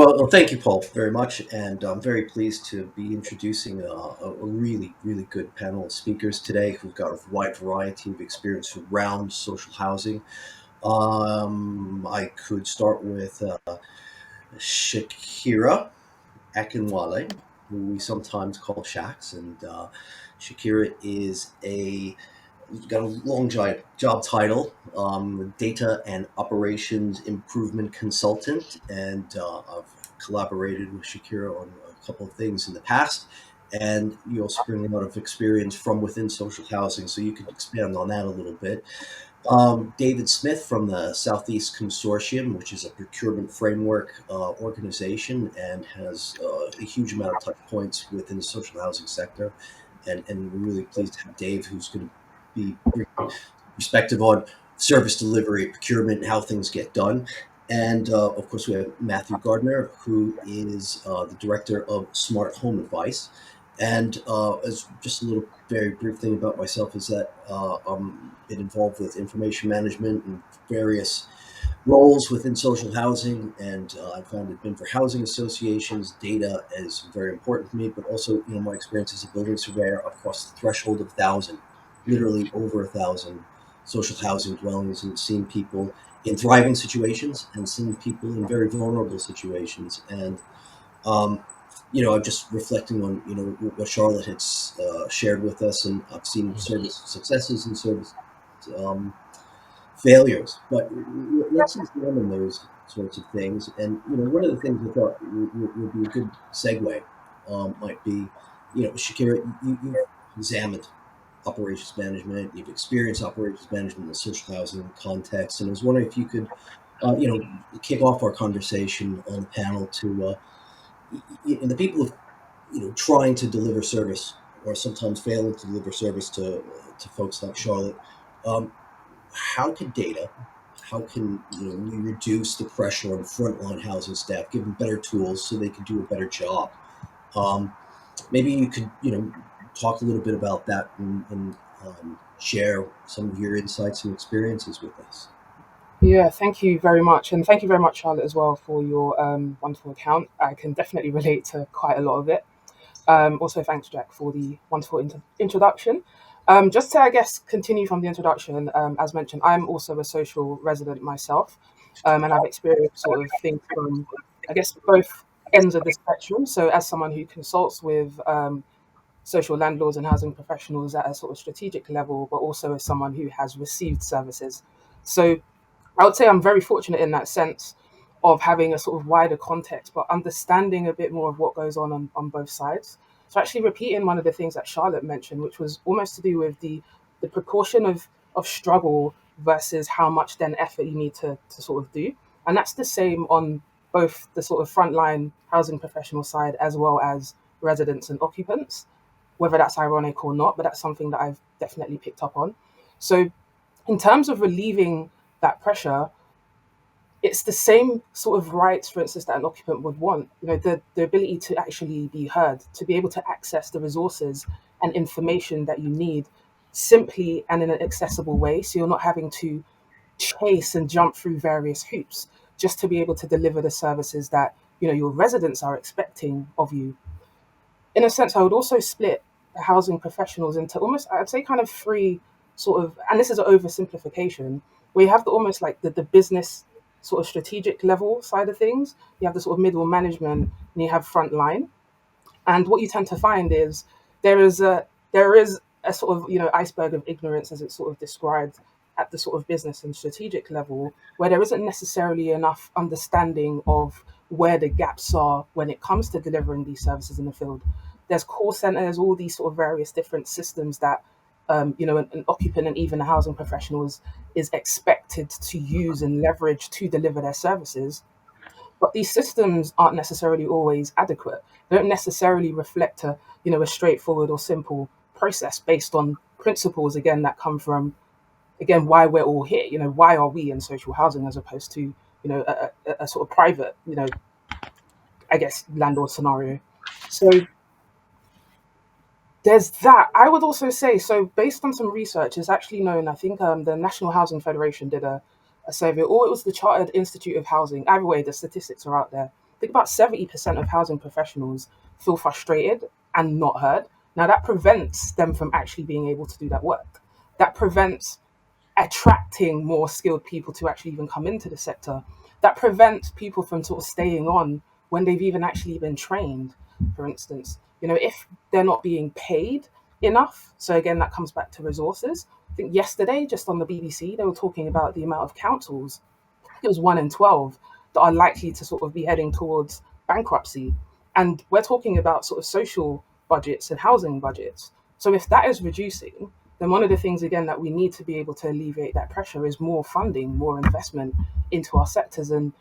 Well, thank you, Paul, very much, and I'm very pleased to be introducing a really, really good panel of speakers today who've got a wide variety of experience around social housing. I could start with Shakira Akinwale, who we sometimes call Shax, and Shakira is a got a long job title, data and operations improvement consultant, and I've collaborated with Shakira on a couple of things in the past. And you also bring a lot of experience from within social housing, so you could expand on that a little bit. David Smith from the Southeast Consortium, which is a procurement framework organization and has a huge amount of touch points within the social housing sector. And we're really pleased to have Dave, who's going to be bringing perspective on service delivery, procurement, and how things get done. And of course, we have Matthew Gardner, who is the director of Smart Home Advice. And as just a little very brief thing about myself is that I'm been involved with information management and various roles within social housing, and I founded BIM for housing associations. Data is very important to me, but also my experience as a building surveyor. I've crossed the threshold of 1,000, literally over 1,000 social housing dwellings, and seen people in thriving situations and seen people in very vulnerable situations. And I'm just reflecting on what Charlotte had shared with us, and I've seen service successes and service um, failures. But let's examine those sorts of things. And one of the things I thought would be a good segue might be, Shakira, you've examined operations management, you've experienced operations management in the social housing context, and I was wondering if you could, kick off our conversation on the panel to the people of trying to deliver service or sometimes failing to deliver service to folks like Charlotte. Um, how can data, how can we reduce the pressure on frontline housing staff, give them better tools so they can do a better job? Um, Maybe you could talk a little bit about that and share some of your insights and experiences with us. Yeah, thank you very much. And thank you very much, Charlotte, as well, for your wonderful account. I can definitely relate to quite a lot of it. Also, thanks, Jack, for the wonderful introduction. Just to, I guess, continue from the introduction, as mentioned, I'm also a social resident myself, and I've experienced sort of things from, I guess, both ends of the spectrum. So, as someone who consults with social landlords and housing professionals at a sort of strategic level, but also as someone who has received services. So, I would say I'm very fortunate in that sense of having a sort of wider context, but understanding a bit more of what goes on both sides. So actually repeating one of the things that Charlotte mentioned, which was almost to do with the proportion of struggle versus how much then effort you need to sort of do. And that's the same on both the sort of frontline housing professional side as well as residents and occupants, whether that's ironic or not, but that's something that I've definitely picked up on. So in terms of relieving that pressure, it's the same sort of rights, for instance, that an occupant would want. The ability to actually be heard, to be able to access the resources and information that you need simply and in an accessible way. So you're not having to chase and jump through various hoops just to be able to deliver the services that your residents are expecting of you. In a sense, I would also split housing professionals into almost, I'd say, kind of three sort of, and this is an oversimplification, where you have the almost like the business sort of strategic level side of things, you have the sort of middle management, and you have frontline. And what you tend to find is there is a sort of iceberg of ignorance as it's sort of described at the sort of business and strategic level, where there isn't necessarily enough understanding of where the gaps are when it comes to delivering these services in the field. There's call centers, all these sort of various different systems that an occupant and even a housing professional is expected to use and leverage to deliver their services, but these systems aren't necessarily always adequate. They don't necessarily reflect a straightforward or simple process based on principles again that come from again why we're all here. Why are we in social housing as opposed to a sort of private I guess landlord scenario. So there's that. I would also say, so based on some research, it's actually known, I think the National Housing Federation did a survey, or it was the Chartered Institute of Housing. Either way, the statistics are out there. think about 70% of housing professionals feel frustrated and not heard. Now, that prevents them from actually being able to do that work. That prevents attracting more skilled people to actually even come into the sector. That prevents people from sort of staying on when they've even actually been trained, for instance. If they're not being paid enough. So again, that comes back to resources. I think yesterday, just on the BBC, they were talking about the amount of councils, it was 1 in 12, that are likely to sort of be heading towards bankruptcy. And we're talking about sort of social budgets and housing budgets. So if that is reducing, then one of the things again that we need to be able to alleviate that pressure is more funding, more investment into our sectors. And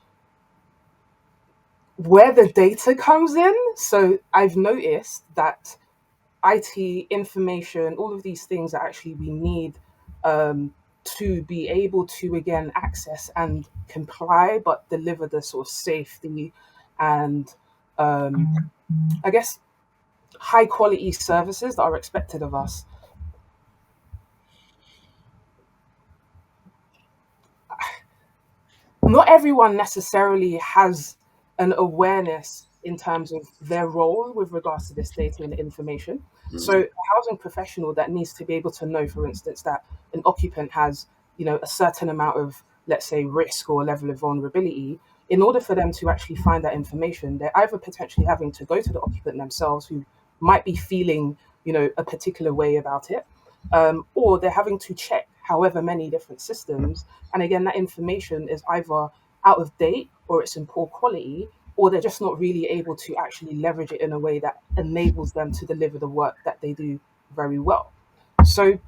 where the data comes in, so I've noticed that IT, information, all of these things that actually we need um, to be able to again access and comply, but deliver the sort of safety and I guess high quality services that are expected of us. Not everyone necessarily has an awareness in terms of their role with regards to this data and information. So, Mhm. a housing professional that needs to be able to know, for instance, that an occupant has, a certain amount of, let's say, risk or level of vulnerability. In order for them to actually find that information, they're either potentially having to go to the occupant themselves, who might be feeling, a particular way about it, or they're having to check however many different systems. And again, that information is either out of date or it's in poor quality, or they're just not really able to actually leverage it in a way that enables them to deliver the work that they do very well. So,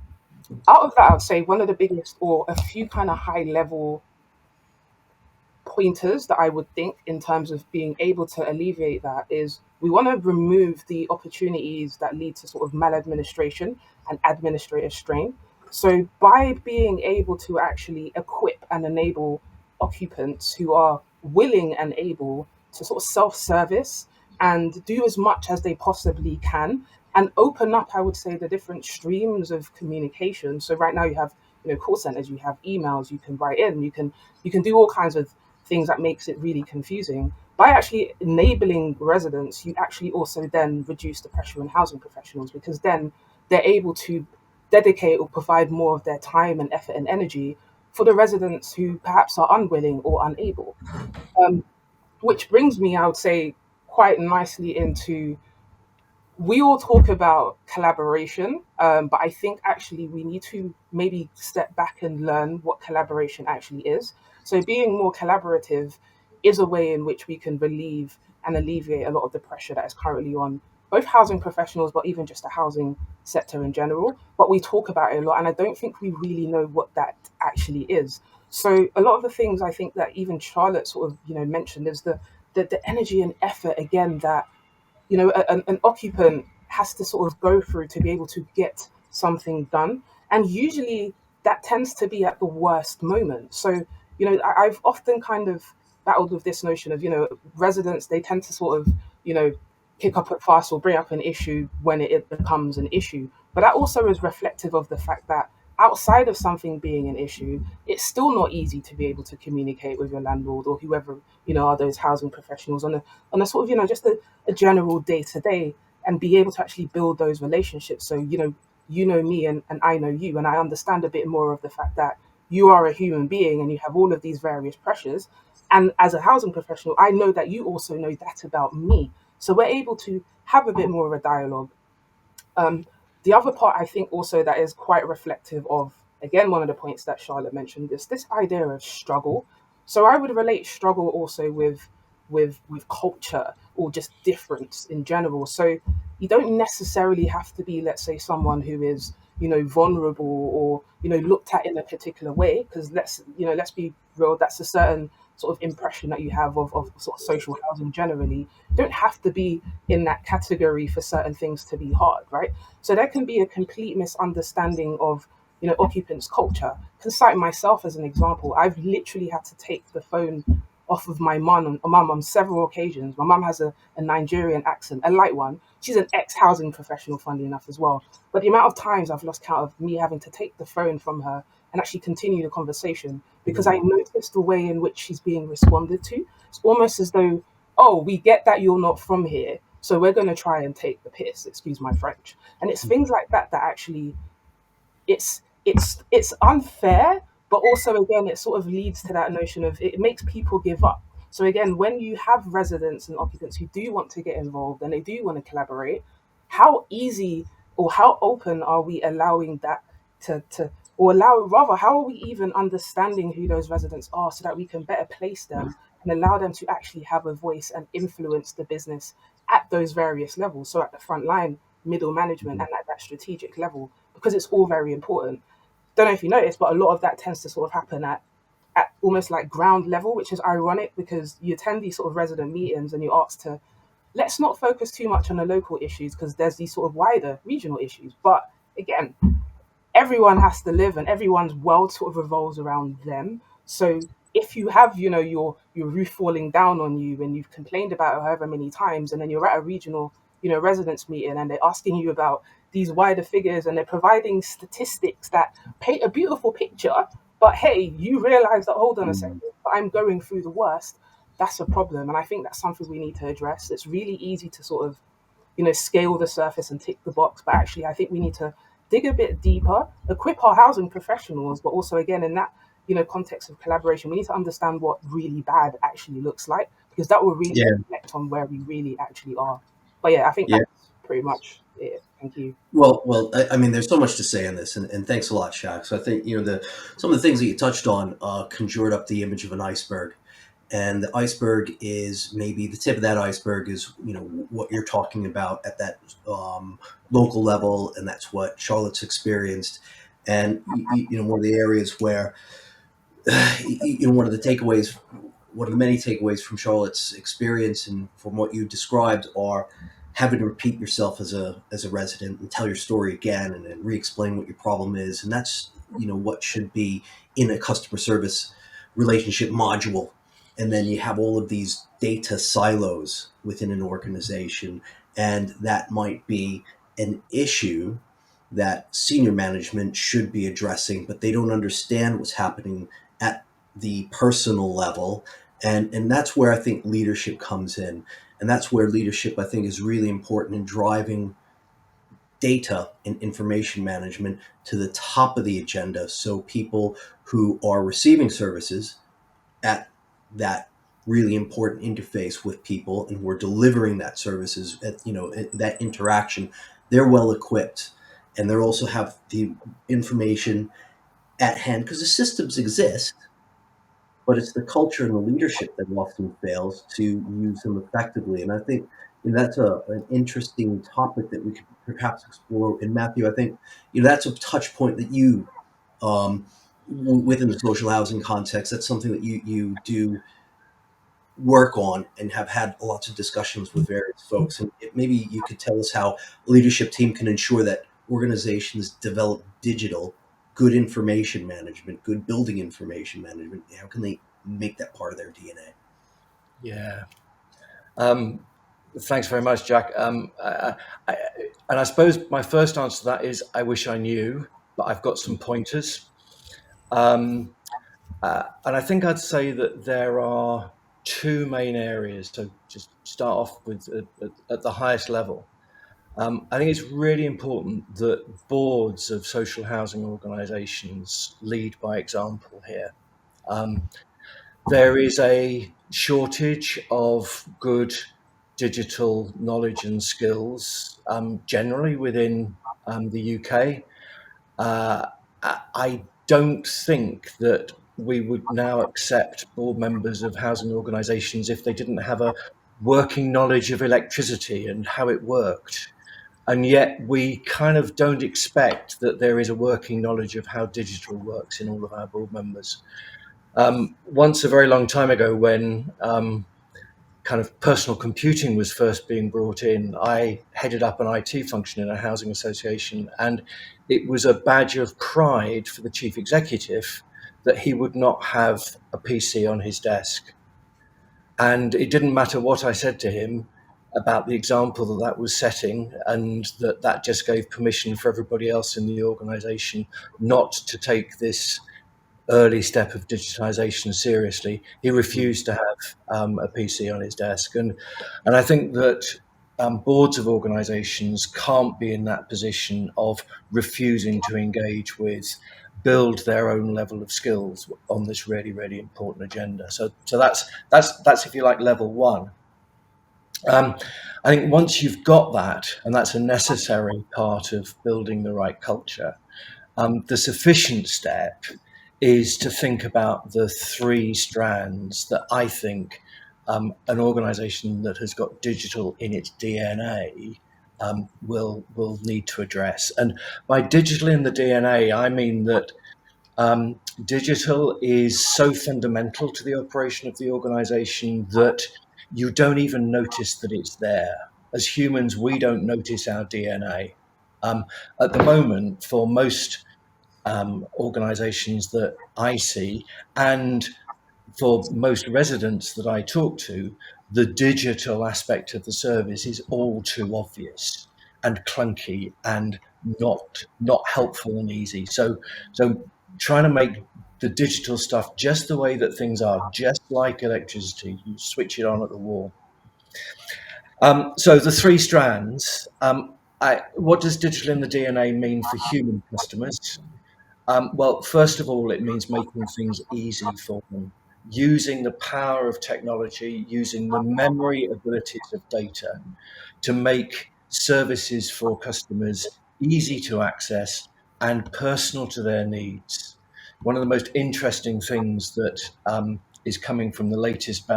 out of that, I would say one of the biggest, or a few kind of high level pointers that I would think in terms of being able to alleviate that is we want to remove the opportunities that lead to sort of maladministration and administrative strain. So by being able to actually equip and enable occupants who are willing and able to sort of self-service and do as much as they possibly can and open up, I would say, the different streams of communication. So right now you have, call centers, you have emails, you can write in, you can do all kinds of things that makes it really confusing. By actually enabling residents, you actually also then reduce the pressure on housing professionals, because then they're able to dedicate or provide more of their time and effort and energy for the residents who perhaps are unwilling or unable. Um, which brings me, I would say, quite nicely into, we all talk about collaboration, but I think actually we need to maybe step back and learn what collaboration actually is. So, being more collaborative is a way in which we can relieve and alleviate a lot of the pressure that is currently on both housing professionals, but even just the housing sector in general. But we talk about it a lot, and I don't think we really know what that actually is. So, a lot of the things I think that even Charlotte sort of mentioned is the energy and effort again that an occupant has to sort of go through to be able to get something done. And usually that tends to be at the worst moment. So, I've often kind of battled with this notion of, residents, they tend to sort of, pick up at fuss or bring up an issue when it becomes an issue. But that also is reflective of the fact that outside of something being an issue, it's still not easy to be able to communicate with your landlord or whoever, are those housing professionals on a sort of, just a general day to day, and be able to actually build those relationships. So, you know me, and I know you, and I understand a bit more of the fact that you are a human being and you have all of these various pressures. And as a housing professional, I know that you also know that about me. So we're able to have a bit more of a dialogue. um, the other part I think also that is quite reflective of, again, one of the points that Charlotte mentioned, is this idea of struggle. So I would relate struggle also with culture or just difference in general. So you don't necessarily have to be, let's say, someone who is, vulnerable or, looked at in a particular way, because let's be real, that's a certain sort of impression that you have of sort of social housing generally. You don't have to be in that category for certain things to be hard, right? So there can be a complete misunderstanding of, occupants' culture. I can cite myself as an example. I've literally had to take the phone off of my mum on several occasions. My mum has a Nigerian accent, a light one. She's an ex-housing professional, funnily enough, as well. But the amount of times I've lost count of me having to take the phone from her and actually continue the conversation because I noticed the way in which she's being responded to. It's almost as though oh, we get that you're not from here, so we're going to try and take the piss, excuse my French. And it's things like that that actually it's unfair, but also again it sort of leads to that notion of it makes people give up. So again, when you have residents and occupants who do want to get involved and they do want to collaborate, how easy or how open are we allowing that to or allow rather how are we even understanding who those residents are so that we can better place them and allow them to actually have a voice and influence the business at those various levels, so at the front line, middle management, and at that strategic level, because it's all very important. Don't know if you noticed, but a lot of that tends to sort of happen at almost like ground level, which is ironic because you attend these sort of resident meetings and you're asked to let's not focus too much on the local issues because there's these sort of wider regional issues. But again, everyone has to live and everyone's world sort of revolves around them. So if you have, your roof falling down on you and you've complained about it however many times, and then you're at a regional, residents meeting and they're asking you about these wider figures and they're providing statistics that paint a beautiful picture, but hey, you realize that hold on a second, Mm. I'm going through the worst. That's a problem. And I think that's something we need to address. It's really easy to sort of scale the surface and tick the box. But actually, I think we need to dig a bit deeper, equip our housing professionals, but also again in that context of collaboration, we need to understand what really bad actually looks like because that will really Yeah, reflect on where we really actually are. But yeah, I think yeah. that's pretty much it. Thank you. Well, I mean, there's so much to say on this, and thanks a lot, Shaq. So I think the some of the things that you touched on conjured up the image of an iceberg, and the iceberg is maybe the tip of that iceberg is what you're talking about at that local level, and that's what Charlotte's experienced, and one of the areas where one of the takeaways, one of the many takeaways from Charlotte's experience and from what you described are having to repeat yourself as a resident and tell your story again and then re-explain what your problem is, and that's what should be in a customer service relationship module. And then you have all of these data silos within an organization, and that might be an issue that senior management should be addressing, but they don't understand what's happening at the personal level. And that's where I think leadership comes in. And that's where leadership, I think, is really important in driving data and information management to the top of the agenda. So people who are receiving services at that really important interface with people and who are delivering that services at that interaction, they're well equipped, and they also have the information at hand because the systems exist, but it's the culture and the leadership that often fails to use them effectively. And I think that's an interesting topic that we could perhaps explore. And Matthew, I think that's a touch point that you, within the social housing context, that's something that you do work on and have had lots of discussions with various folks. And maybe you could tell us how a leadership team can ensure that organizations develop digital good information management, good building information management. How can they make that part of their DNA? Yeah. Thanks very much, Jack. I, and I suppose my first answer to that is I wish I knew, but I've got some pointers. Um, and I think I'd say that there are two main areas. So just start off with at the highest level. I think it's really important that boards of social housing organisations lead by example here. Um, there is a shortage of good digital knowledge and skills generally within the UK. I don't think that we would now accept board members of housing organisations if they didn't have a working knowledge of electricity and how it worked. And yet we kind of don't expect that there is a working knowledge of how digital works in all of our board members. Once a very long time ago, when kind of personal computing was first being brought in, I headed up an IT function in a housing association, and it was a badge of pride for the chief executive that he would not have a PC on his desk. And it didn't matter what I said to him about the example that that was setting, and that just gave permission for everybody else in the organization not to take this early step of digitization seriously, he refused to have a PC on his desk. And I think that boards of organizations can't be in that position of refusing to engage with, build their own level of skills on this really, really important agenda. So that's if you like, level one. I think once you've got that, and that's a necessary part of building the right culture, the sufficient step is to think about the three strands that I think an organization that has got digital in its DNA will need to address. And by digital in the DNA, I mean that digital is so fundamental to the operation of the organization that you don't even notice that it's there. As humans, we don't notice our DNA. At the moment, for most organizations that I see, and for most residents that I talk to, the digital aspect of the service is all too obvious and clunky and not helpful and easy. So trying to make the digital stuff just the way that things are, just like electricity, you switch it on at the wall. So the three strands. What does digital in the DNA mean for human customers? Well, first of all, it means making things easy for them, using the power of technology, using the memory abilities of data to make services for customers easy to access and personal to their needs. One of the most interesting things that is coming from the latest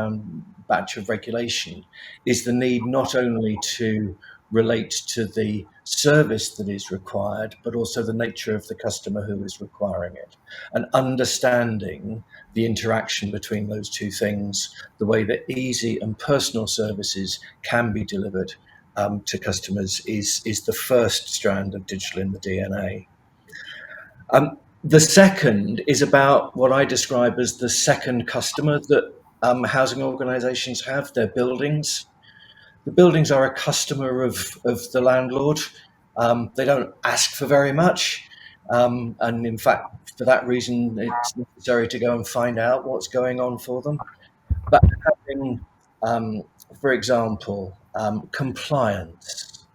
batch of regulation is the need not only to relate to the service that is required, but also the nature of the customer who is requiring it. And understanding the interaction between those two things, the way that easy and personal services can be delivered to customers is the first strand of digital in the DNA. The second is about what I describe as the second customer that housing organisations have, their buildings. The buildings are a customer of the landlord. They don't ask for very much. And in fact, for that reason, it's necessary to go and find out what's going on for them. But having, for example, compliance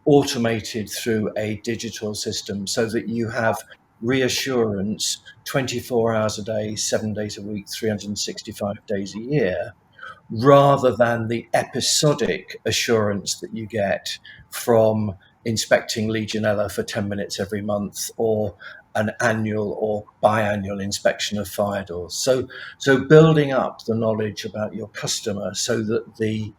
automated through a digital system so that you have reassurance 24 hours a day, 7 days a week, 365 days a year, rather than the episodic assurance that you get from inspecting Legionella for 10 minutes every month, or an annual or biannual inspection of fire doors. So building up the knowledge about your customer so that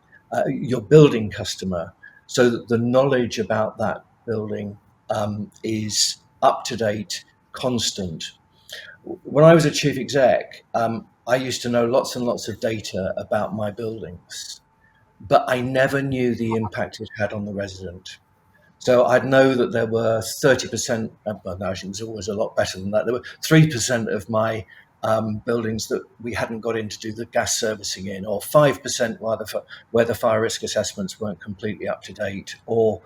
your building customer, so that the knowledge about that building is up to date, constant. When I was a chief exec, I used to know lots and lots of data about my buildings, but I never knew the impact it had on the resident. So I'd know that there were 30%, well, no, it was always a lot better than that. There were 3% of my buildings that we hadn't got in to do the gas servicing in, or 5% where the fire risk assessments weren't completely up to date, or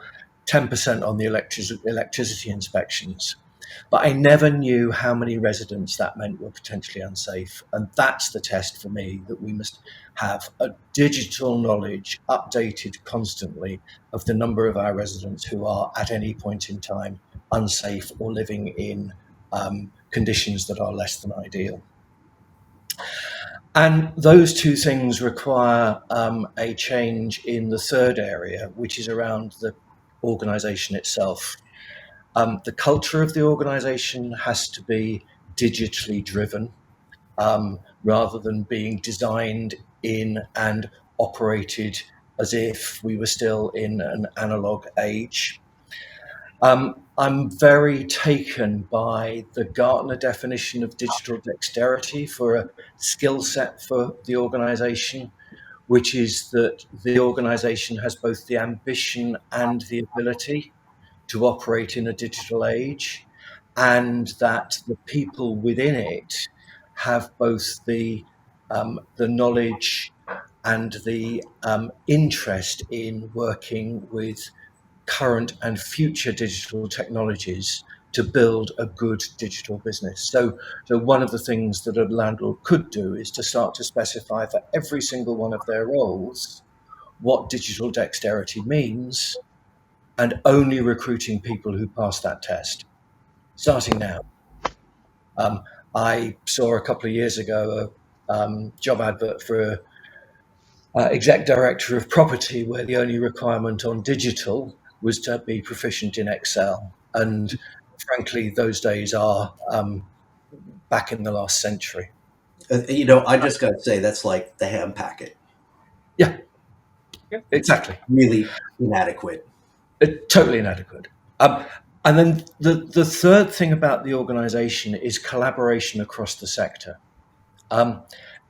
10% on the electricity inspections. But I never knew how many residents that meant were potentially unsafe. And that's the test for me, that we must have a digital knowledge updated constantly of the number of our residents who are at any point in time unsafe or living in conditions that are less than ideal. And those two things require a change in the third area, which is around the organisation itself. The culture of the organization has to be digitally driven, rather than being designed in and operated as if we were still in an analog age. I'm very taken by the Gartner definition of digital dexterity for a skill set for the organization, which is that the organization has both the ambition and the ability to operate in a digital age, and that the people within it have both the knowledge and the interest in working with current and future digital technologies to build a good digital business. So one of the things that a landlord could do is to start to specify for every single one of their roles what digital dexterity means, and only recruiting people who pass that test, starting now. I saw a couple of years ago a job advert for a exec director of property where the only requirement on digital was to be proficient in Excel. And frankly, those days are back in the last century. I just got to say that's like the ham packet. Yeah, It's exactly. really inadequate. Totally inadequate. And then the third thing about the organization is collaboration across the sector.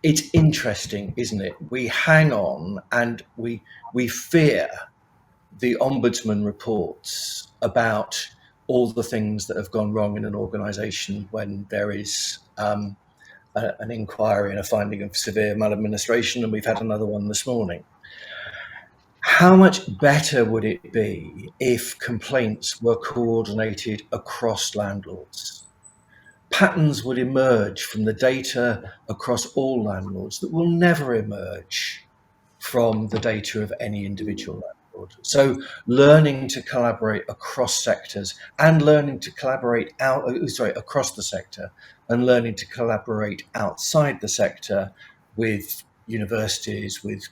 It's interesting, isn't it? We hang on and we fear the ombudsman reports about all the things that have gone wrong in an organization when there is an inquiry and a finding of severe maladministration, and we've had another one this morning. How much better would it be if complaints were coordinated across landlords? Patterns would emerge from the data across all landlords that will never emerge from the data of any individual landlord. So learning to collaborate across sectors and learning to collaborate across the sector and learning to collaborate outside the sector with universities, with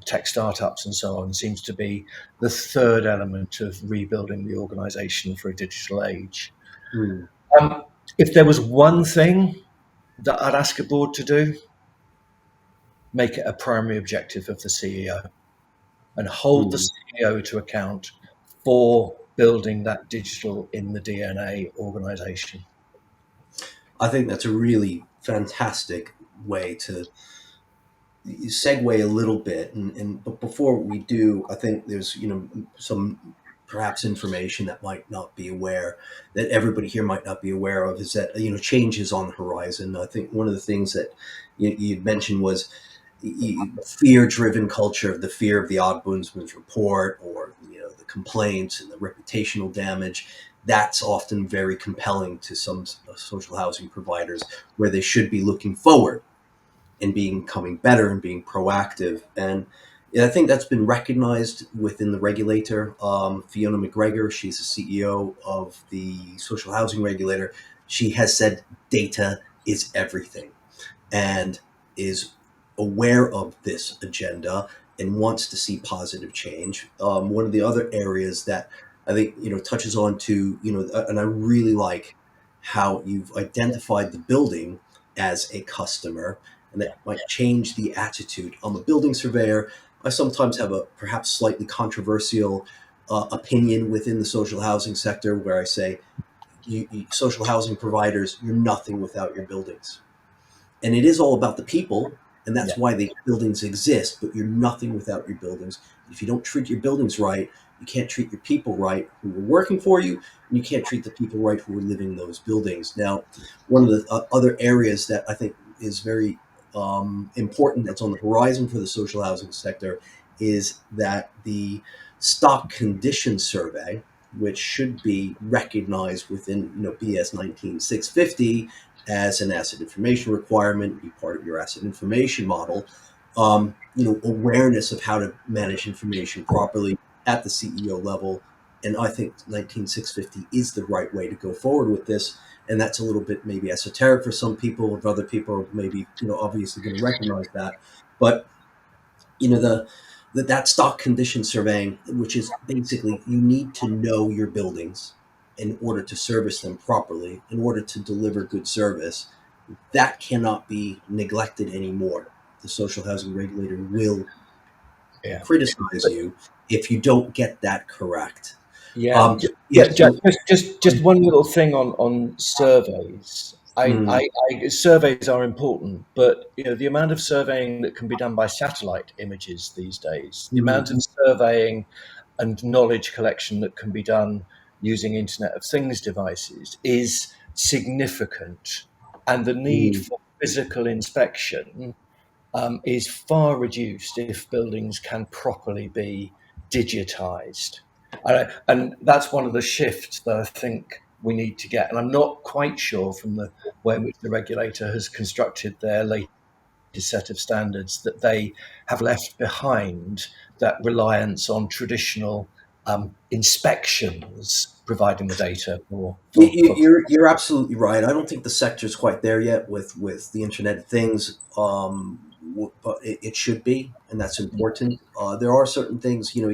tech startups and so on seems to be the third element of rebuilding the organization for a digital age. Mm. If there was one thing that I'd ask a board to do, make it a primary objective of the CEO and hold the CEO to account for building that digital in the DNA organization. I think that's a really fantastic way to segue a little bit. But before we do, I think there's some perhaps information that might not be aware that everybody here might not be aware of is that change is on the horizon. I think one of the things that you'd mentioned was fear-driven culture, the fear of the ombudsman's report, or the complaints and the reputational damage. That's often very compelling to some social housing providers, where they should be looking forward and becoming better and being proactive. And I think that's been recognized within the regulator. Fiona McGregor, she's the CEO of the social housing regulator. She has said data is everything, and is aware of this agenda and wants to see positive change. One of the other areas that I think touches on to and I really like how you've identified the building as a customer, and that might change the attitude. I'm a building surveyor. I sometimes have a perhaps slightly controversial opinion within the social housing sector, where I say, social housing providers, you're nothing without your buildings. And it is all about the people, and that's why the buildings exist, but you're nothing without your buildings. If you don't treat your buildings right, you can't treat your people right who are working for you, and you can't treat the people right who are living in those buildings. Now, one of the other areas that I think is very important, that's on the horizon for the social housing sector, is that the stock condition survey, which should be recognized within BS 19650 as an asset information requirement, be part of your asset information model. Awareness of how to manage information properly at the CEO level. And I think 19650 is the right way to go forward with this. And that's a little bit maybe esoteric for some people, if other people are maybe, obviously going to recognize that. But, that stock condition surveying, which is basically you need to know your buildings in order to service them properly, in order to deliver good service, that cannot be neglected anymore. The social housing regulator will criticize you if you don't get that correct. Yeah, Jack, So, just one little thing on surveys. mm, Surveys are important, but the amount of surveying that can be done by satellite images these days, the amount of surveying and knowledge collection that can be done using Internet of Things devices is significant, and the need mm, for physical inspection is far reduced if buildings can properly be digitized. And that's one of the shifts that I think we need to get. And I'm not quite sure from the way in which the regulator has constructed their latest set of standards that they have left behind that reliance on traditional inspections providing the data for. You're absolutely right. I don't think the sector's quite there yet with the Internet of Things, but it should be, and that's important. There are certain things, you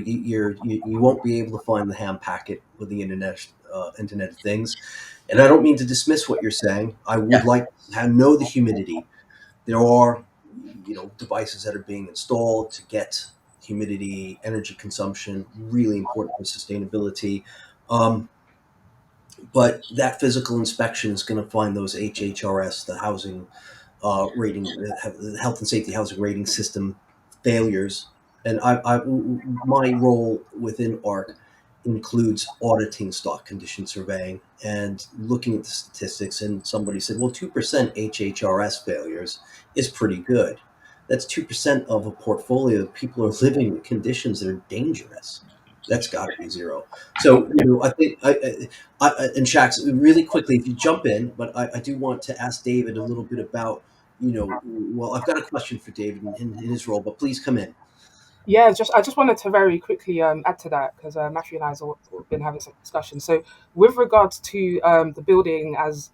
won't be able to find the ham packet with the Internet of Things, and I don't mean to dismiss what you're saying. I would Yeah, like to know the humidity. There are, devices that are being installed to get humidity, energy consumption, really important for sustainability. Um, but that physical inspection is going to find those HHRS, the housing rating, the health and safety housing rating system failures. And my role within ARC includes auditing stock condition surveying and looking at the statistics. And somebody said, well, 2% HHRS failures is pretty good. That's 2% of a portfolio of people are living in conditions that are dangerous. That's got to be zero. So, I think and Shax, really quickly, if you jump in, but I do want to ask David a little bit about, well, I've got a question for David in his role, but please come in. Yeah, I just wanted to very quickly add to that because Matthew and I have been having some discussion. So, with regards to the building as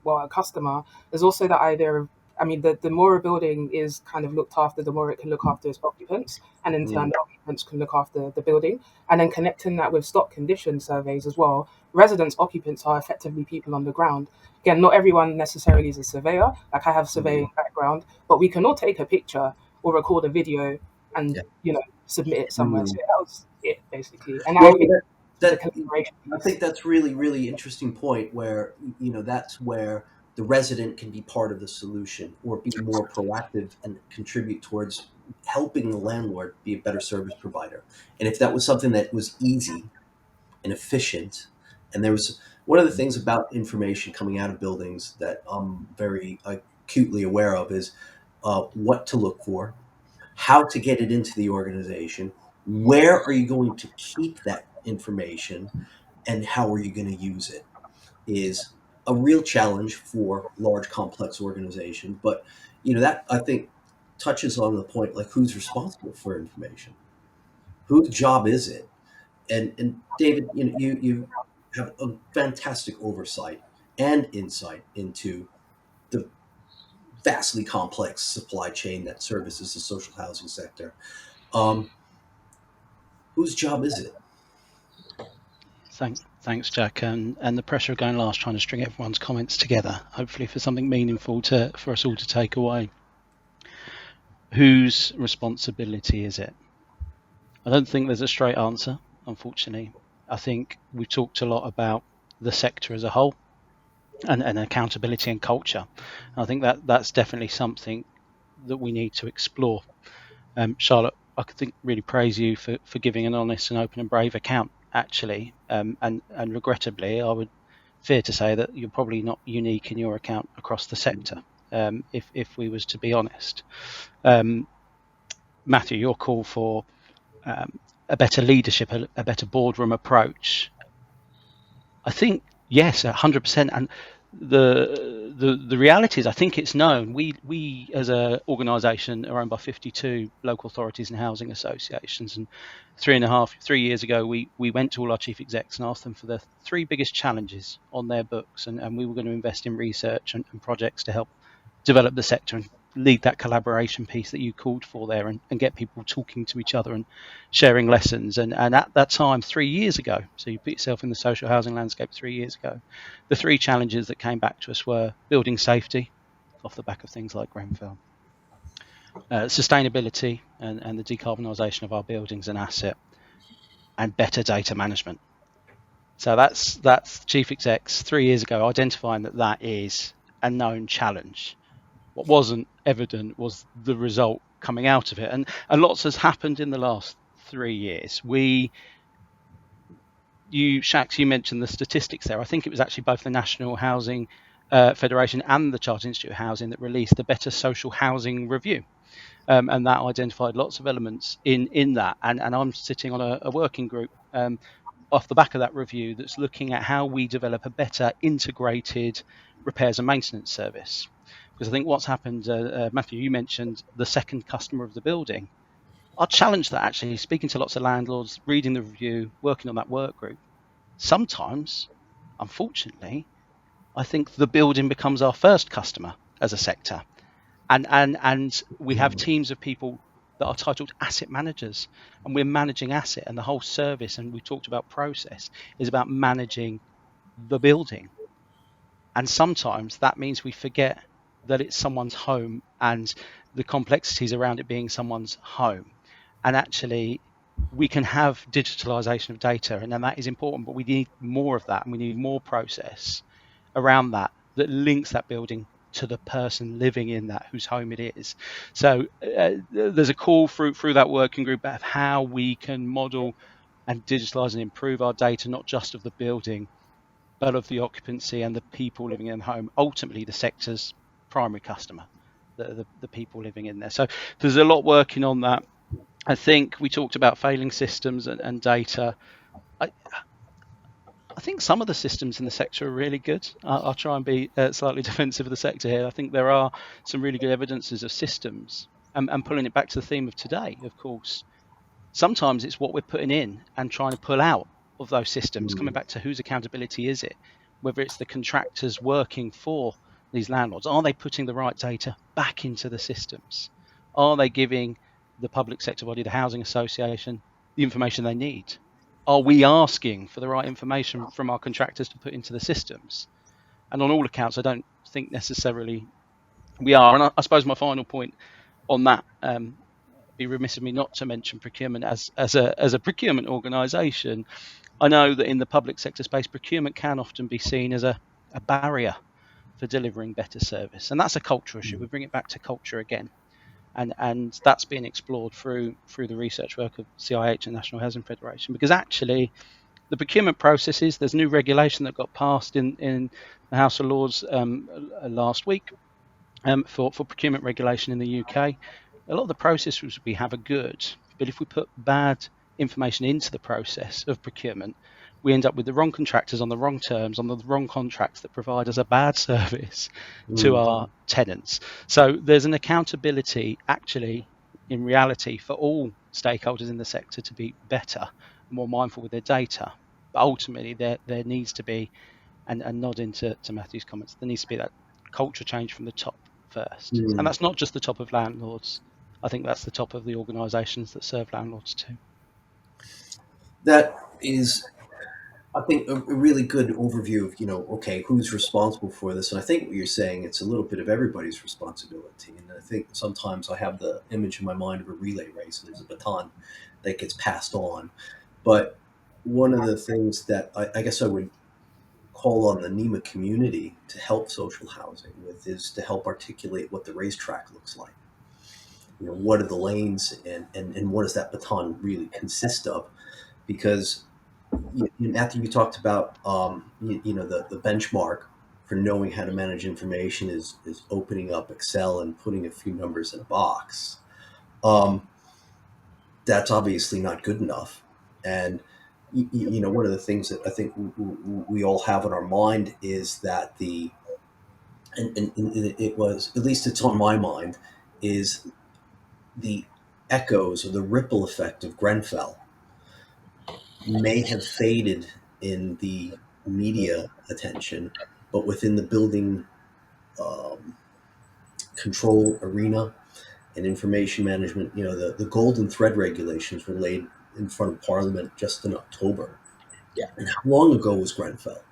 a customer, there's also that idea of, I mean, the more a building is kind of looked after, the more it can look after its occupants, and in turn, Mm, the occupants can look after the building. And then connecting that with stock condition surveys as well. Residents, occupants are effectively people on the ground. Again, not everyone necessarily is a surveyor. Like I have mm, surveying background, but we can all take a picture or record a video and yeah. submit it somewhere. So mm. that was it basically, and I Well, think the that collaboration I piece. think that's really, really interesting point where, that's where the resident can be part of the solution or be more proactive and contribute towards helping the landlord be a better service provider. And if that was something that was easy and efficient, and there was one of the things about information coming out of buildings that I'm very acutely aware of is what to look for, how to get it into the organization, where are you going to keep that information, and how are you going to use it is a real challenge for large complex organizations. But that I think touches on the point, like who's responsible for information, whose job is it. And David, you have a fantastic oversight and insight into the vastly complex supply chain that services the social housing sector. um, whose job is it? Thanks, Jack, and the pressure of going last, trying to string everyone's comments together, hopefully for something meaningful for us all to take away. Whose responsibility is it? I don't think there's a straight answer, unfortunately. I think we've talked a lot about the sector as a whole and accountability and culture. And I think that's definitely something that we need to explore. Charlotte, I could really praise you for giving an honest and open and brave account, actually. And regrettably, I would fear to say that you're probably not unique in your account across the sector, if we was to be honest. Matthew, your call for a better leadership, a better boardroom approach, I think, yes, 100%. And the reality is, I think it's known. We as an organisation are owned by 52 local authorities and housing associations. And 3 years ago, we went to all our chief execs and asked them for the 3 biggest challenges on their books, and we were going to invest in research and projects to help develop the sector and lead that collaboration piece that you called for there, and get people talking to each other and sharing lessons. And at that time, 3 years ago, so you put yourself in the social housing landscape 3 years ago, the 3 challenges that came back to us were building safety, off the back of things like Grenfell, sustainability and the decarbonisation of our buildings and asset, and better data management. So that's chief execs 3 years ago identifying that is a known challenge. What wasn't evident was the result coming out of it, and lots has happened in the last 3 years. Shax, you mentioned the statistics there. I think it was actually both the National Housing Federation and the Chartered Institute of Housing that released the Better Social Housing Review, and that identified lots of elements in that. And I'm sitting on a working group off the back of that review that's looking at how we develop a better integrated repairs and maintenance service. Because I think what's happened, Matthew, you mentioned the second customer of the building. I'll challenge that, actually, speaking to lots of landlords, reading the review, working on that work group. Sometimes, unfortunately, I think the building becomes our first customer as a sector. And we have teams of people that are titled asset managers, and we're managing asset, and the whole service, and we talked about process, is about managing the building. And sometimes that means we forget that it's someone's home and the complexities around it being someone's home. And actually, we can have digitalization of data, and then that is important, but we need more of that, and we need more process around that links that building to the person living in that, whose home it is. So there's a call through that working group of how we can model and digitalize and improve our data, not just of the building, but of the occupancy and the people living in the home, ultimately the sector's primary customer, the people living in there. So there's a lot working on that. I think we talked about failing systems and data. I think some of the systems in the sector are really good. I'll try and be slightly defensive of the sector here. I think there are some really good evidences of systems. And pulling it back to the theme of today, of course, sometimes it's what we're putting in and trying to pull out of those systems, coming back to whose accountability is it? Whether it's the contractors working for these landlords, are they putting the right data back into the systems? Are they giving the public sector body, the housing association, the information they need? Are we asking for the right information from our contractors to put into the systems? And on all accounts, I don't think necessarily we are. And I suppose my final point on that, be remiss of me not to mention procurement as a procurement organisation. I know that in the public sector space, procurement can often be seen as a barrier for delivering better service, and that's a culture issue. We bring it back to culture again, and that's being explored through the research work of CIH and National Housing Federation, because actually the procurement processes, there's new regulation that got passed in the House of Lords last week for procurement regulation in the UK. A lot of the processes we have are good, but if we put bad information into the process of procurement, we end up with the wrong contractors on the wrong terms, on the wrong contracts that provide us a bad service to our tenants. So there's an accountability, actually, in reality, for all stakeholders in the sector to be better, more mindful with their data. But ultimately, there needs to be, and nodding to Matthew's comments, there needs to be that culture change from the top first. And that's not just the top of landlords. I think that's the top of the organisations that serve landlords too. That is, I think, a really good overview of, okay, who's responsible for this. And I think what you're saying, it's a little bit of everybody's responsibility. And I think sometimes I have the image in my mind of a relay race. There's a baton that gets passed on. But one of the things that I guess I would call on the NEMA community to help social housing with is to help articulate what the racetrack looks like. What are the lanes, and what does that baton really consist of? Because Matthew, you talked about the benchmark for knowing how to manage information is opening up Excel and putting a few numbers in a box. That's obviously not good enough. And one of the things that I think we all have in our mind is that and it was, at least it's on my mind, is the echoes or the ripple effect of Grenfell may have faded in the media attention, but within the building control arena and information management, the golden thread regulations were laid in front of Parliament just in October. Yeah. And how long ago was Grenfell?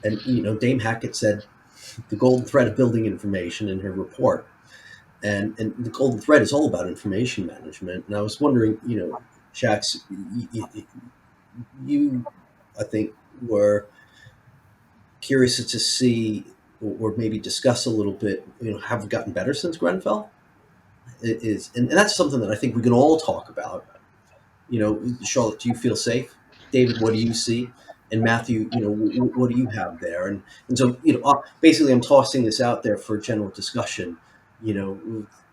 And, Dame Hackett said the golden thread of building information in her report. And the golden thread is all about information management. And I was wondering, Shax, you, I think, were curious to see or maybe discuss a little bit, have we gotten better since Grenfell? And that's something that I think we can all talk about. Charlotte, do you feel safe? David, what do you see? And Matthew, what do you have there? And so, basically I'm tossing this out there for general discussion.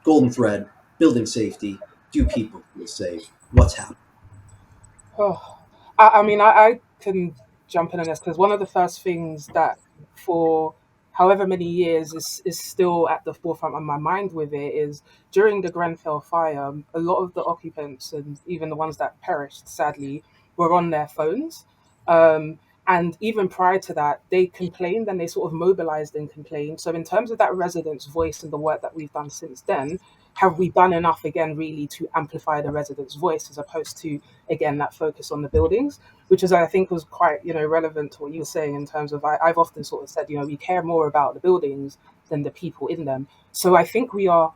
Golden thread, building safety, do people feel safe? What's happening? Oh, I mean, I can jump in on this because one of the first things that, for however many years, is still at the forefront of my mind with it is during the Grenfell fire, a lot of the occupants and even the ones that perished, sadly, were on their phones. And even prior to that, they complained and they sort of mobilized and complained. So, in terms of that residents' voice and the work that we've done since then, have we done enough again, really, to amplify the residents' voice as opposed to, again, that focus on the buildings, which is, I think, was quite, relevant to what you were saying in terms of, I've often sort of said, we care more about the buildings than the people in them. So I think we are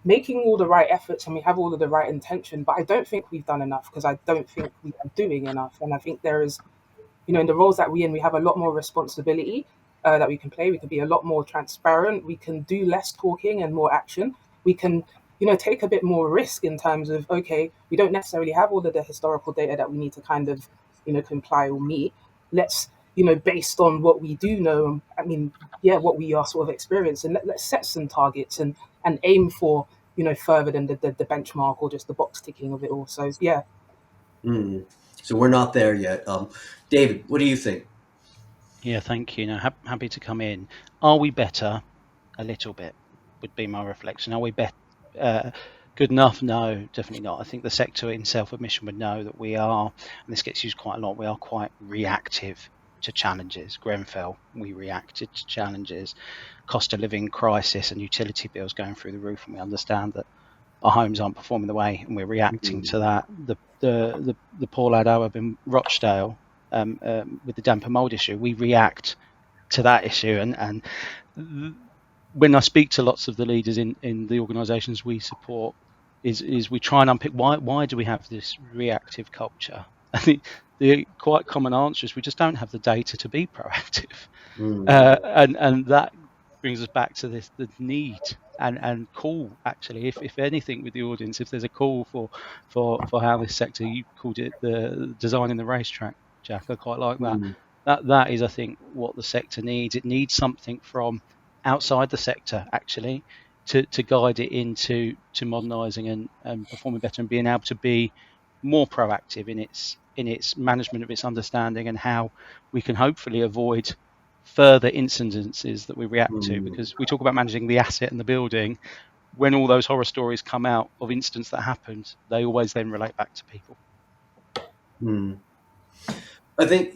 making all the right efforts and we have all of the right intention, but I don't think we've done enough because I don't think we are doing enough. And I think there is, in the roles that we in, we have a lot more responsibility that we can play. We can be a lot more transparent. We can do less talking and more action. We can, take a bit more risk in terms of, okay, we don't necessarily have all of the historical data that we need to kind of, comply or meet. Let's, based on what we do know, I mean, yeah, what we are sort of experiencing, let's set some targets and aim for, further than the benchmark or just the box ticking of it all. So, yeah. Mm. So we're not there yet. David, what do you think? Yeah, thank you. No, happy to come in. Are we better? A little bit would be my reflection. Are we better? Good enough? No, definitely not. I think the sector in self-admission would know that we are, and this gets used quite a lot, we are quite reactive to challenges. Grenfell, we reacted to challenges. Cost of living crisis and utility bills going through the roof, and we understand that our homes aren't performing the way, and we're reacting to that. The poor lad up in Rochdale with the damp and mold issue, we react to that issue, and when I speak to lots of the leaders in the organisations we support, is we try and unpick why do we have this reactive culture? I think the quite common answer is we just don't have the data to be proactive, and that brings us back to the need and call, actually, if anything, with the audience, if there's a call for how this sector, you called it the design in the racetrack, Jack. I quite like that. Mm. That is, I think, what the sector needs. It needs something from outside the sector, actually, to guide it into modernising and performing better and being able to be more proactive in its management of its understanding and how we can hopefully avoid further incidences that we react to, because we talk about managing the asset and the building. When all those horror stories come out of incidents that happened, they always then relate back to people. Mm. I think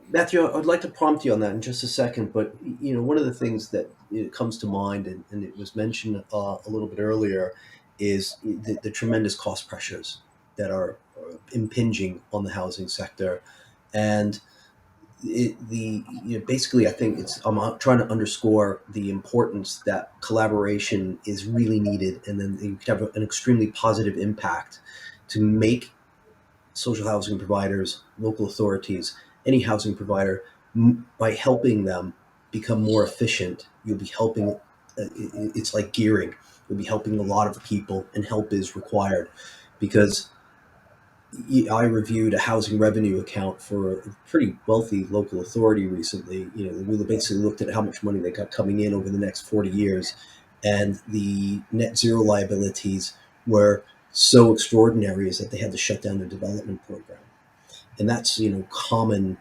Matthew, I'd like to prompt you on that in just a second. But one of the things that comes to mind, and it was mentioned a little bit earlier, is the tremendous cost pressures that are impinging on the housing sector, and basically, I think I'm trying to underscore the importance that collaboration is really needed, and then you can have an extremely positive impact to make social housing providers, local authorities, any housing provider, by helping them become more efficient. You'll be helping. It's like gearing. You'll be helping a lot of people, and help is required, because I reviewed a housing revenue account for a pretty wealthy local authority recently. We basically looked at how much money they got coming in over the next 40 years, and the net zero liabilities were so extraordinary is that they had to shut down their development program. And that's common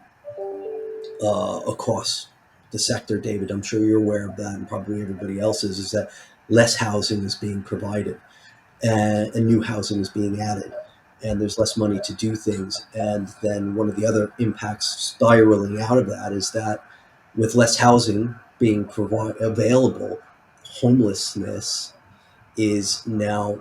across the sector, David. I'm sure you're aware of that, and probably everybody else is that less housing is being provided, and new housing is being added, and there's less money to do things. And then one of the other impacts spiraling out of that is that with less housing being available, homelessness is now,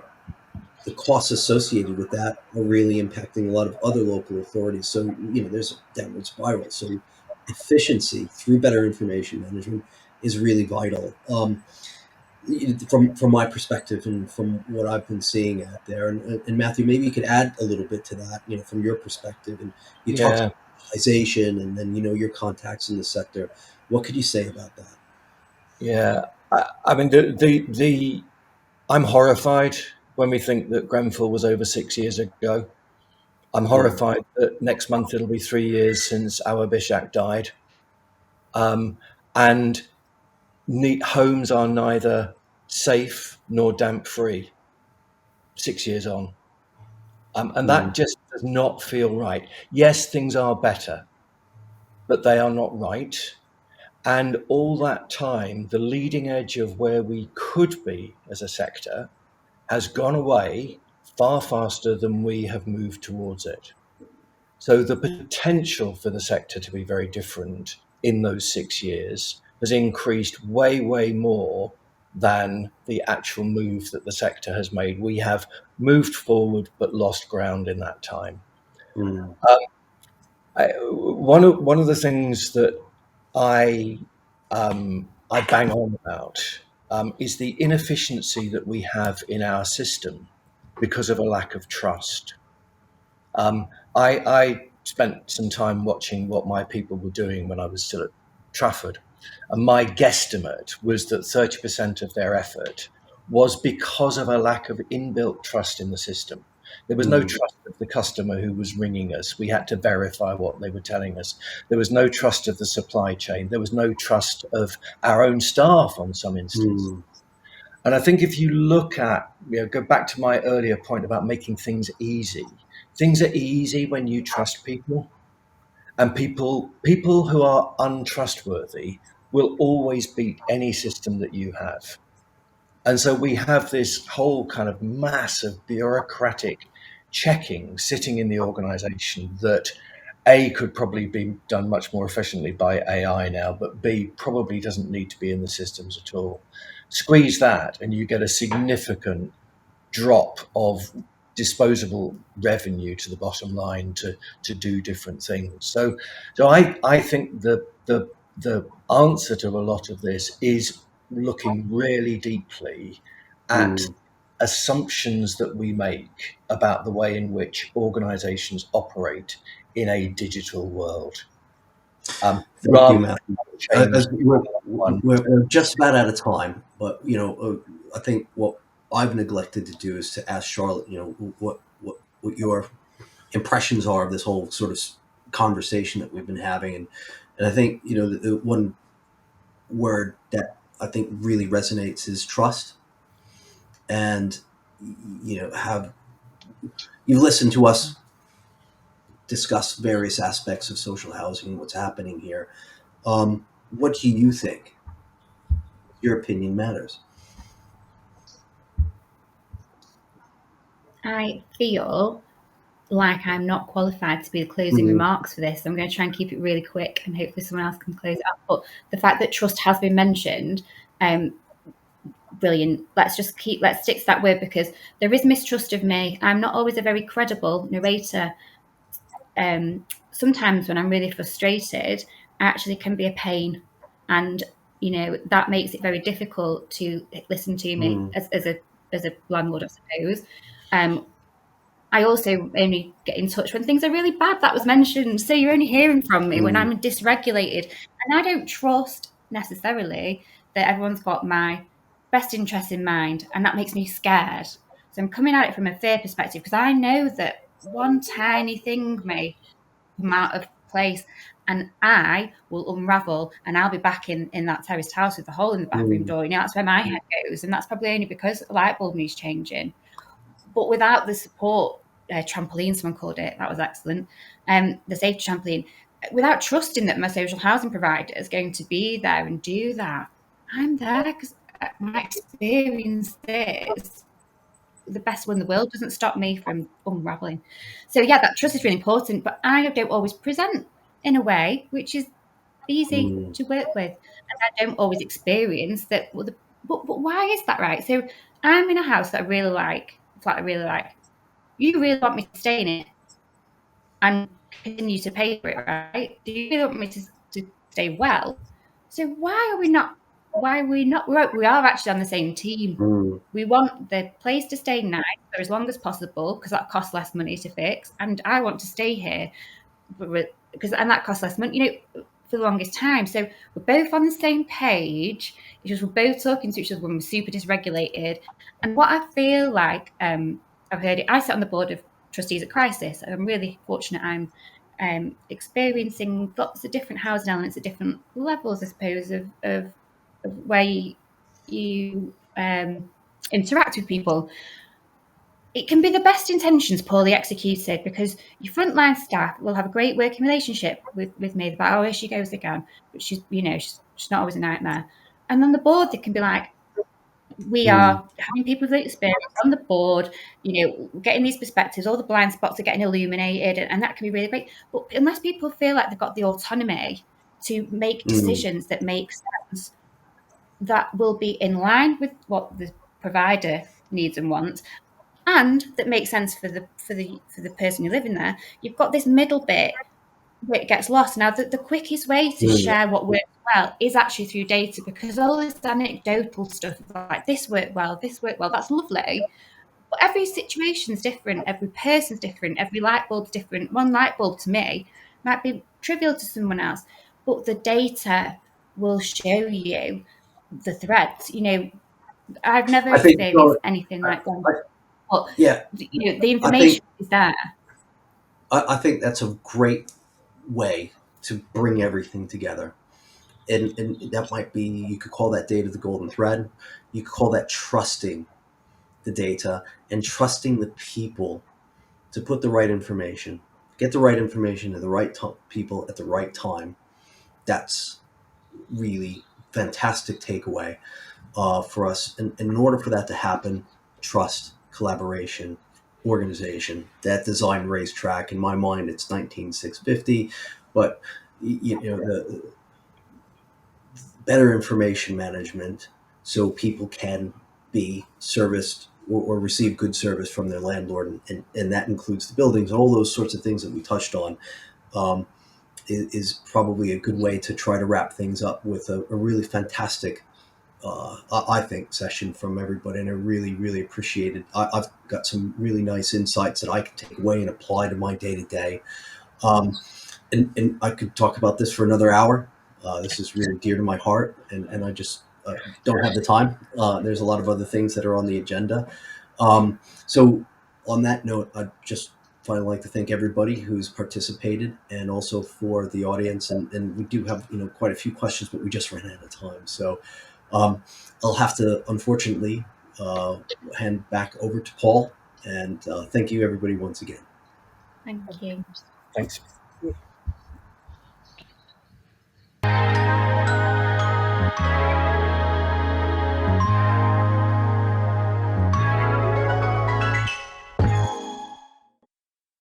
the costs associated with that are really impacting a lot of other local authorities. So, there's a downward spiral. So efficiency through better information management is really vital. From my perspective and from what I've been seeing out there. And Matthew, maybe you could add a little bit to that, from your perspective. And you talked Yeah, about digitalization and then, your contacts in the sector. What could you say about that? yeah. I mean, the I'm horrified when we think that Grenfell was over 6 years ago. I'm Mm, horrified that next month it'll be 3 years since our Bishak died. And homes are neither safe nor damp free 6 years on. And that just does not feel right. Yes, things are better, but they are not right. And all that time, the leading edge of where we could be as a sector has gone away far faster than we have moved towards it. So the potential for the sector to be very different in those 6 years has increased way, way more than the actual move that the sector has made. We have moved forward but lost ground in that time. One of the things that I bang on about is the inefficiency that we have in our system because of a lack of trust. I spent some time watching what my people were doing when I was still at Trafford, and my guesstimate was that 30% of their effort was because of a lack of inbuilt trust in the system. There was no trust of the customer who was ringing us. We had to verify what they were telling us. There was no trust of the supply chain. There was no trust of our own staff on some instances. And I think if you look at, go back to my earlier point about making things easy. Things are easy when you trust people, and people who are untrustworthy will always beat any system that you have. And so we have this whole kind of mass of bureaucratic checking sitting in the organization that A, could probably be done much more efficiently by AI now, but B, probably doesn't need to be in the systems at all. Squeeze that and you get a significant drop of disposable revenue to the bottom line to do different things. So I think the answer to a lot of this is looking really deeply at assumptions that we make about the way in which organizations operate in a digital world. Thank Rather you, Matthew. than change We're just about out of time, but I think what I've neglected to do is to ask Charlotte, what your impressions are of this whole sort of conversation that we've been having, and I think the one word that I think really resonates is trust, and have you listened to us discuss various aspects of social housing and what's happening here. What do you think? Your opinion matters. I feel like I'm not qualified to be the closing remarks for this. I'm going to try and keep it really quick and hopefully someone else can close it up. But the fact that trust has been mentioned, brilliant. Let's stick to that word, because there is mistrust of me. I'm not always a very credible narrator. Sometimes when I'm really frustrated, I actually can be a pain, and that makes it very difficult to listen to me as a landlord, I suppose. I also only get in touch when things are really bad. That was mentioned. So you're only hearing from me when I'm dysregulated, and I don't trust necessarily that everyone's got my best interest in mind, and that makes me scared. So I'm coming at it from a fear perspective, because I know that one tiny thing may come out of place and I will unravel, and I'll be back in that terraced house with the hole in the bathroom door. That's where my head goes, and that's probably only because a light bulb needs changing. But without the support trampoline, someone called it, that was excellent, the safety trampoline, without trusting that my social housing provider is going to be there and do that, I'm there because my experience is the best one in the world doesn't stop me from unraveling. So yeah, that trust is really important, but I don't always present in a way which is easy to work with, and I don't always experience that. But why is that, right? So I'm in a house that I really like, a flat I really like. You really want me to stay in it and continue to pay for it, right? Do you really want me to stay well? So why are we not? We are actually on the same team. We want the place to stay nice for as long as possible, because that costs less money to fix, and I want to stay here and that costs less money, for the longest time. So we're both on the same page. It's just we're both talking to each other when we're super dysregulated. And what I feel like, I've heard it. I sit on the board of trustees at Crisis. I'm really fortunate. I'm experiencing lots of different housing elements at different levels, I suppose, of where you interact with people. it can be the best intentions poorly executed, because your frontline staff will have a great working relationship with me. They're like, oh, here she goes again. But she's not always a nightmare. And on the board, they can be like, we are having people with experience on the board, getting these perspectives, all the blind spots are getting illuminated, and that can be really great. But unless people feel like they've got the autonomy to make decisions that make sense, that will be in line with what the provider needs and wants, and that makes sense for the person who live in there, you've got this middle bit where it gets lost. Now, the quickest way to share what works well is actually through data, because all this anecdotal stuff like this worked well, that's lovely. But every situation's different, every person's different, every light bulb's different. One light bulb to me might be trivial to someone else, but the data will show you the threads. I've never I think experienced so. anything like that. I, But yeah, the I think information is there. I think that's a great way to bring everything together. And that might be, you could call that data the golden thread. You could call that trusting the data and trusting the people to put the right information, get the right information to the right people at the right time. That's really fantastic takeaway for us. And in order for that to happen, trust, collaboration, organization, that design racetrack. In my mind, it's 19650, but the better information management so people can be serviced or receive good service from their landlord, and that includes the buildings, all those sorts of things that we touched on. Um, is probably a good way to try to wrap things up with a really fantastic, I think, session from everybody, and I really, really appreciate it. I've got some really nice insights that I can take away and apply to my day to day. And I could talk about this for another hour. This is really dear to my heart, and I just don't have the time. There's a lot of other things that are on the agenda. So, on that note, I'd just finally like to thank everybody who's participated, and also for the audience. And we do have quite a few questions, but we just ran out of time. So, um, I'll have to unfortunately hand back over to Paul. And thank you, everybody, once again. Thank you. Thanks.